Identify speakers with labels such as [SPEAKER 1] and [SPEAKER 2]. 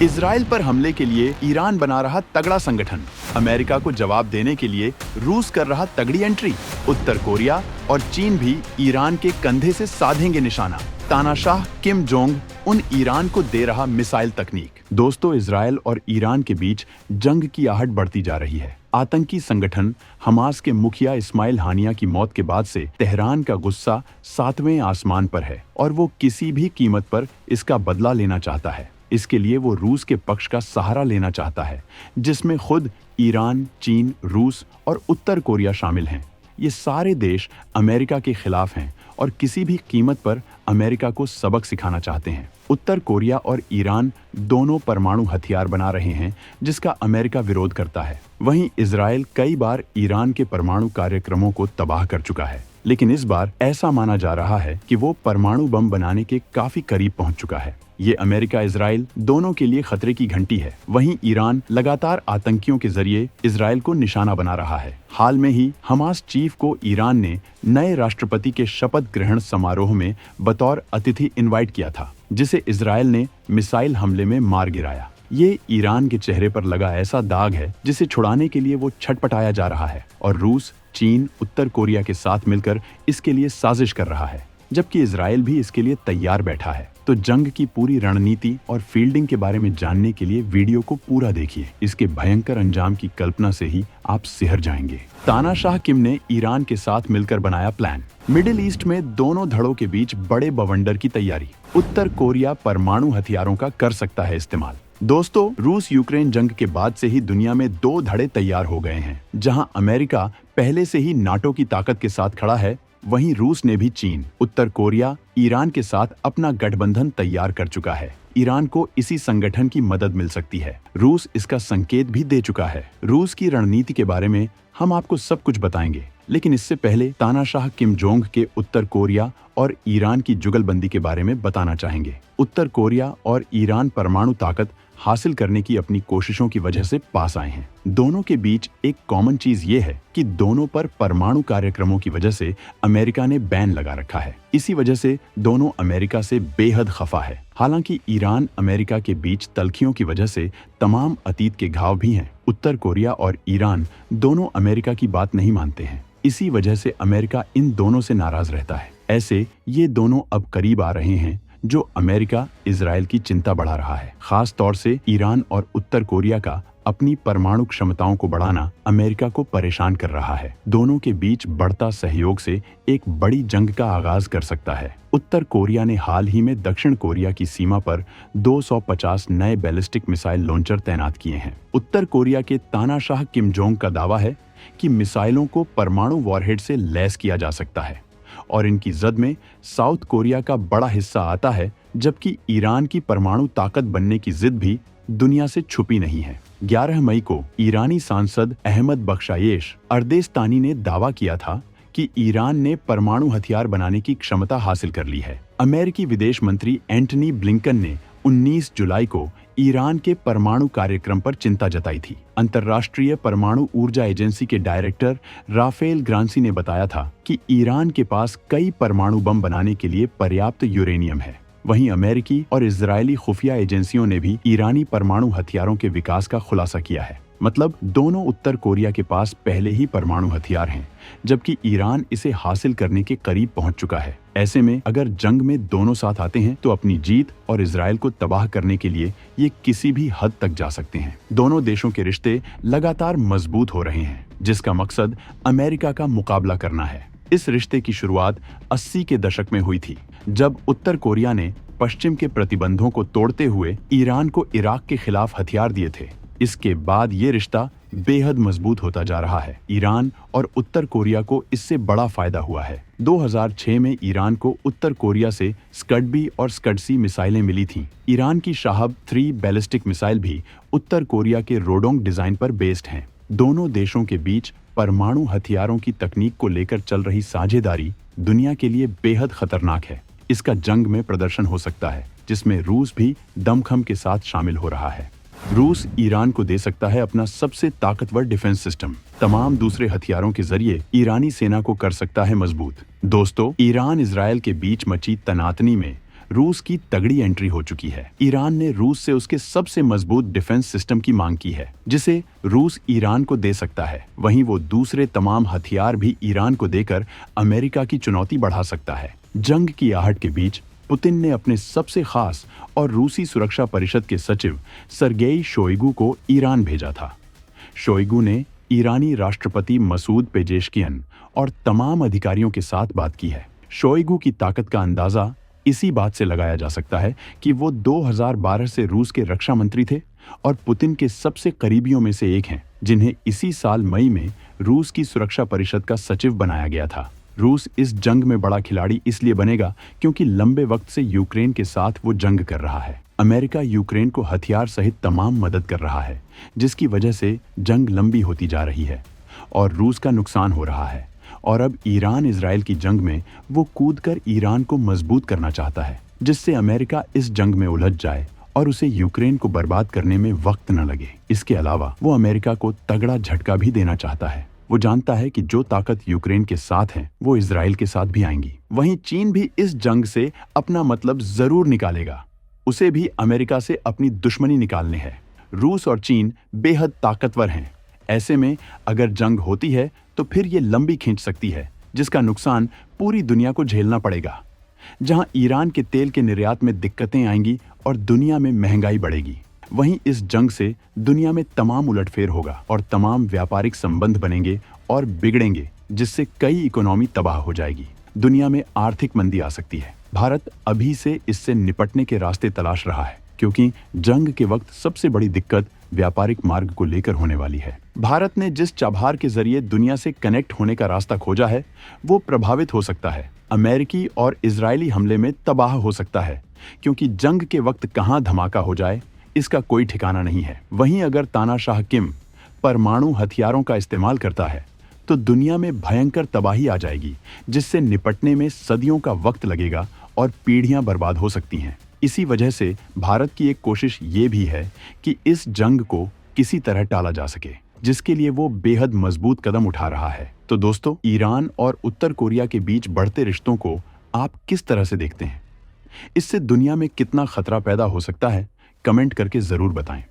[SPEAKER 1] Israel पर हमले के लिए ईरान बना रहा तगड़ा संगठन, अमेरिका को जवाब देने के लिए रूस कर रहा तगड़ी एंट्री, उत्तर कोरिया और चीन भी ईरान के कंधे से साधेंगे निशाना, तानाशाह किम जोंग उन ईरान को दे रहा मिसाइल तकनीक। दोस्तों, इजराइल और ईरान के बीच जंग की आहट बढ़ती जा रही है। आतंकी संगठन हमास के मुखिया इस्माइल हानिया की मौत के बाद से तेहरान का गुस्सा 7वें आसमान पर है और वो किसी भी कीमत पर इसका बदला लेना चाहता है। इसके लिए वो रूस के पक्ष का सहारा लेना चाहता है, जिसमें खुद ईरान, चीन, रूस और उत्तर कोरिया शामिल हैं। ये सारे देश अमेरिका के खिलाफ हैं और किसी भी कीमत पर अमेरिका को सबक सिखाना चाहते हैं। उत्तर कोरिया और ईरान दोनों परमाणु हथियार बना रहे हैं, जिसका अमेरिका विरोध करता है। वहीं इजराइल कई बार ईरान के परमाणु कार्यक्रमों को तबाह कर चुका है, लेकिन इस बार ऐसा माना जा रहा है कि वो परमाणु बम बनाने के काफी करीब पहुंच चुका है। ये अमेरिका इजराइल दोनों के लिए खतरे की घंटी है। वहीं ईरान लगातार आतंकियों के जरिए इजराइल को निशाना बना रहा है। हाल में ही हमास चीफ को ईरान ने नए राष्ट्रपति के शपथ ग्रहण समारोह में बतौर अतिथि इनवाइट किया था, जिसे इजराइल ने मिसाइल हमले में मार गिराया। ये ईरान के चेहरे पर लगा ऐसा दाग है जिसे छुड़ाने के लिए वो छटपटाया जा रहा है और रूस, चीन, उत्तर कोरिया के साथ मिलकर इसके लिए साजिश कर रहा है, जबकि इजराइल भी इसके लिए तैयार बैठा है। तो जंग की पूरी रणनीति और फील्डिंग के बारे में जानने के लिए वीडियो को पूरा देखिए। इसके भयंकर अंजाम की कल्पना से ही आप सिहर जाएंगे। तानाशाह किम ने ईरान के साथ मिलकर बनाया प्लान। मिडिल ईस्ट में दोनों धड़ों के बीच बड़े बवंडर की तैयारी। उत्तर कोरिया परमाणु हथियारों का कर सकता है इस्तेमाल। दोस्तों, रूस यूक्रेन जंग के बाद से ही दुनिया में 2 धड़े तैयार हो गए हैं। जहां अमेरिका पहले से ही नाटो की ताकत के साथ खड़ा है, वहीं रूस ने भी चीन, उत्तर कोरिया, ईरान के साथ अपना गठबंधन तैयार कर चुका है। ईरान को इसी संगठन की मदद मिल सकती है। रूस इसका संकेत भी दे चुका है। रूस की रणनीति के बारे में हम आपको सब कुछ बताएंगे, लेकिन इससे पहले तानाशाह किम जोंग के उत्तर कोरिया और ईरान की जुगलबंदी के बारे में बताना चाहेंगे। उत्तर कोरिया और ईरान परमाणु ताकत हासिल करने की अपनी कोशिशों की वजह से पास आए हैं। दोनों के बीच एक कॉमन चीज ये है कि दोनों पर परमाणु कार्यक्रमों की वजह से अमेरिका ने बैन लगा रखा है। इसी वजह से दोनों अमेरिका से बेहद खफा है। हालांकि ईरान अमेरिका के बीच तल्खियों की वजह से तमाम अतीत के घाव भी हैं। उत्तर कोरिया और ईरान दोनों अमेरिका की बात नहीं मानते हैं। इसी वजह से अमेरिका इन दोनों से नाराज रहता है। ऐसे ये दोनों अब करीब आ रहे हैं, जो अमेरिका इजराइल की चिंता बढ़ा रहा है। खास तौर से ईरान और उत्तर कोरिया का अपनी परमाणु क्षमताओं को बढ़ाना अमेरिका को परेशान कर रहा है। दोनों के बीच बढ़ता सहयोग से एक बड़ी जंग का आगाज कर सकता है। उत्तर कोरिया ने हाल ही में दक्षिण कोरिया की सीमा पर 250 नए बैलिस्टिक मिसाइल लॉन्चर तैनात किए हैं। उत्तर कोरिया के तानाशाह किम जोंग का दावा है कि मिसाइलों को परमाणु वॉरहेड से लैस किया जा सकता है और इनकी जद में साउथ कोरिया का बड़ा हिस्सा आता है, जबकि ईरान की परमाणु ताकत बनने की जिद भी दुनिया से छुपी नहीं है। 11 मई को ईरानी सांसद अहमद बख्शायेश अर्देस्तानी ने दावा किया था कि ईरान ने परमाणु हथियार बनाने की क्षमता हासिल कर ली है। अमेरिकी विदेश मंत्री एंटनी ब्लिंकन ने 19 जुलाई को ईरान के परमाणु कार्यक्रम पर चिंता जताई थी। अंतर्राष्ट्रीय परमाणु ऊर्जा एजेंसी के डायरेक्टर राफेल ग्रांसी ने बताया था कि ईरान के पास कई परमाणु बम बनाने के लिए पर्याप्त यूरेनियम है। वहीं अमेरिकी और इजरायली खुफिया एजेंसियों ने भी ईरानी परमाणु हथियारों के विकास का खुलासा किया है। मतलब दोनों उत्तर कोरिया के पास पहले ही परमाणु हथियार हैं, जबकि ईरान इसे हासिल करने के करीब पहुंच चुका है। ऐसे में अगर जंग में दोनों साथ आते हैं तो अपनी जीत और इजराइल को तबाह करने के लिए ये किसी भी हद तक जा सकते हैं। दोनों देशों के रिश्ते लगातार मजबूत हो रहे हैं, जिसका मकसद अमेरिका का मुकाबला करना है। इस रिश्ते की शुरुआत 80 के दशक में हुई थी, जब उत्तर कोरिया ने पश्चिम के प्रतिबंधों को तोड़ते हुए ईरान को इराक के खिलाफ हथियार दिए थे। इसके बाद ये रिश्ता बेहद मजबूत होता जा रहा है। ईरान और उत्तर कोरिया को इससे बड़ा फायदा हुआ है। 2006 में ईरान को उत्तर कोरिया से स्कड-बी और स्कड-सी मिसाइलें मिली थीं। ईरान की शाहब 3 बैलिस्टिक मिसाइल भी उत्तर कोरिया के रोडोंग डिजाइन पर बेस्ड हैं। दोनों देशों के बीच परमाणु हथियारों की तकनीक को लेकर चल रही साझेदारी दुनिया के लिए बेहद खतरनाक है। इसका जंग में प्रदर्शन हो सकता है, जिसमें रूस भी दमखम के साथ शामिल हो रहा है। रूस ईरान को दे सकता है अपना सबसे ताकतवर डिफेंस सिस्टम। तमाम दूसरे हथियारों के जरिए ईरानी सेना को कर सकता है मजबूत। दोस्तों, ईरान इजराइल के बीच मची तनातनी में रूस की तगड़ी एंट्री हो चुकी है। ईरान ने रूस से उसके सबसे मजबूत डिफेंस सिस्टम की मांग की है, जिसे रूस ईरान को दे सकता है। वहीं वो दूसरे तमाम हथियार भी ईरान को देकर अमेरिका की चुनौती बढ़ा सकता है। जंग की आहट के बीच पुतिन ने अपने सबसे खास और रूसी सुरक्षा परिषद के सचिव सरगेई शोइगु को ईरान भेजा था। शोइगु ने ईरानी राष्ट्रपति मसूद पेजेशकियन और तमाम अधिकारियों के साथ बात की है। शोइगु की ताकत का अंदाजा इसी बात से लगाया जा सकता है कि वो 2012 से रूस के रक्षा मंत्री थे और पुतिन के सबसे करीबियों में से एक हैं, जिन्हें इसी साल मई में रूस की सुरक्षा परिषद का सचिव बनाया गया था। रूस इस जंग में बड़ा खिलाड़ी इसलिए बनेगा क्योंकि लंबे वक्त से यूक्रेन के साथ वो जंग कर रहा है। अमेरिका यूक्रेन को हथियार सहित तमाम मदद कर रहा है, जिसकी वजह से जंग लंबी होती जा रही है और रूस का नुकसान हो रहा है। और अब ईरान इजराइल की जंग में वो कूदकर ईरान को मजबूत करना चाहता है, जिससे अमेरिका इस जंग में उलझ जाए और उसे यूक्रेन को बर्बाद करने में वक्त न लगे। इसके अलावा वो अमेरिका को तगड़ा झटका भी देना चाहता है। वो जानता है कि जो ताकत यूक्रेन के साथ है वो इजराइल के साथ भी आएंगी। वहीं चीन भी इस जंग से अपना मतलब जरूर निकालेगा। उसे भी अमेरिका से अपनी दुश्मनी निकालनी है। रूस और चीन बेहद ताकतवर हैं। ऐसे में अगर जंग होती है तो फिर ये लंबी खींच सकती है, जिसका नुकसान पूरी दुनिया को झेलना पड़ेगा। जहां ईरान के तेल के निर्यात में दिक्कतें आएंगी और दुनिया में महंगाई बढ़ेगी, वहीं इस जंग से दुनिया में तमाम उलटफेर होगा और तमाम व्यापारिक संबंध बनेंगे और बिगड़ेंगे, जिससे कई इकोनॉमी तबाह हो जाएगी। दुनिया में आर्थिक मंदी आ सकती है। भारत अभी से इससे निपटने के रास्ते तलाश रहा है, क्योंकि जंग के वक्त सबसे बड़ी दिक्कत व्यापारिक मार्ग को लेकर होने वाली है। भारत ने जिस चाबहार के जरिए दुनिया से कनेक्ट होने का रास्ता खोजा है, वो प्रभावित हो सकता है। अमेरिकी और इजरायली हमले में तबाह हो सकता है, क्योंकि जंग के वक्त कहां धमाका हो जाए इसका कोई ठिकाना नहीं है। वहीं अगर तानाशाह किम परमाणु हथियारों का इस्तेमाल करता है तो दुनिया में भयंकर तबाही आ जाएगी, जिससे निपटने में सदियों का वक्त लगेगा और पीढ़ियां बर्बाद हो सकती हैं। इसी वजह से भारत की एक कोशिश ये भी है कि इस जंग को किसी तरह टाला जा सके, जिसके लिए वो बेहद मजबूत कदम उठा रहा है। तो दोस्तों, ईरान और उत्तर कोरिया के बीच बढ़ते रिश्तों को आप किस तरह से देखते हैं? इससे दुनिया में कितना खतरा पैदा हो सकता है? कमेंट करके जरूर बताएं।